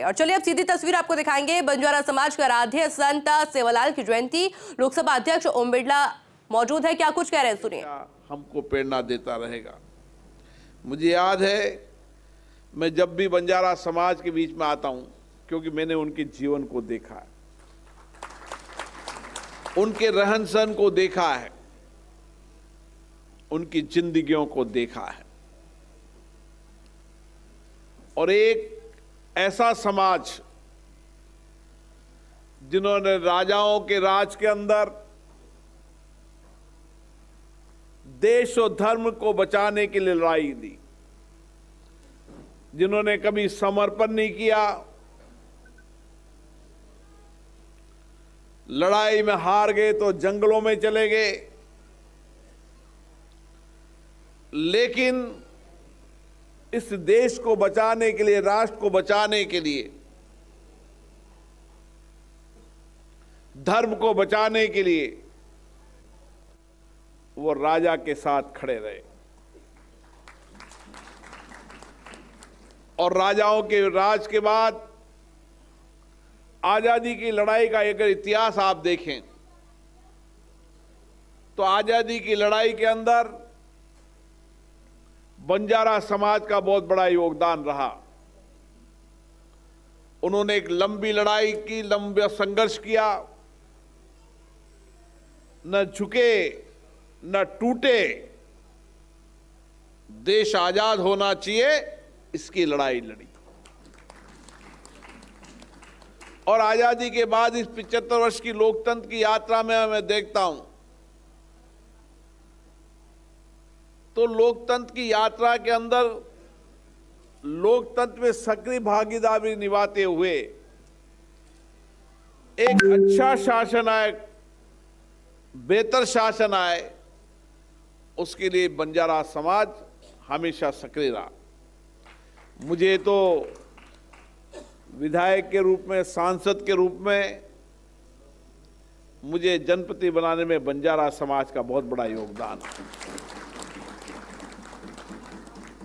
और चलिए अब सीधी तस्वीर आपको दिखाएंगे। बंजारा समाज के आराध्य संत सेवालाल की जयंती, लोकसभा अध्यक्ष ओम बिरला मौजूद है, क्या कुछ कह रहे हैं सुनिए। हमको प्रेरणा देता रहेगा। मुझे याद है, मैं जब भी बंजारा समाज के बीच में आता हूं, क्योंकि मैंने उनके जीवन को देखा है, उनके रहन सहन को देखा है, उनकी जिंदगियों को देखा है, और एक ऐसा समाज जिन्होंने राजाओं के राज के अंदर देश और धर्म को बचाने के लिए लड़ाई दी, जिन्होंने कभी समर्पण नहीं किया, लड़ाई में हार गए तो जंगलों में चले गए, लेकिन इस देश को बचाने के लिए, राष्ट्र को बचाने के लिए, धर्म को बचाने के लिए वो राजा के साथ खड़े रहे। और राजाओं के राज के बाद आजादी की लड़ाई का अगर इतिहास आप देखें तो आजादी की लड़ाई के अंदर बंजारा समाज का बहुत बड़ा योगदान रहा। उन्होंने एक लंबी लड़ाई की, लंबा संघर्ष किया, न झुके न टूटे, देश आजाद होना चाहिए इसकी लड़ाई लड़ी। और आजादी के बाद इस 75 वर्ष की लोकतंत्र की यात्रा में मैं देखता हूं तो लोकतंत्र की यात्रा के अंदर लोकतंत्र में सक्रिय भागीदारी निभाते हुए एक अच्छा शासन आए, बेहतर शासन आए, उसके लिए बंजारा समाज हमेशा सक्रिय रहा। मुझे तो विधायक के रूप में, सांसद के रूप में, मुझे जनप्रतिनिधि बनाने में बंजारा समाज का बहुत बड़ा योगदान है।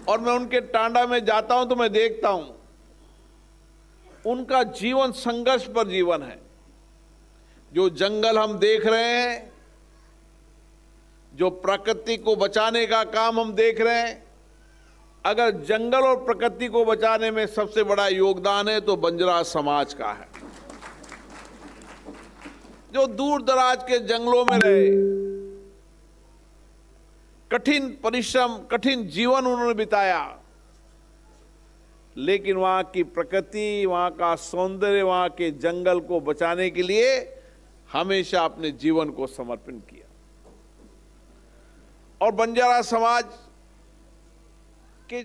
और मैं उनके टांडा में जाता हूं तो मैं देखता हूं उनका जीवन संघर्ष पर जीवन है। जो जंगल हम देख रहे हैं, जो प्रकृति को बचाने का काम हम देख रहे हैं, अगर जंगल और प्रकृति को बचाने में सबसे बड़ा योगदान है तो बंजारा समाज का है। जो दूर दराज के जंगलों में रहे, कठिन परिश्रम, कठिन जीवन उन्होंने बिताया, लेकिन वहां की प्रकृति, वहां का सौंदर्य, वहां के जंगल को बचाने के लिए हमेशा अपने जीवन को समर्पण किया। और बंजारा समाज के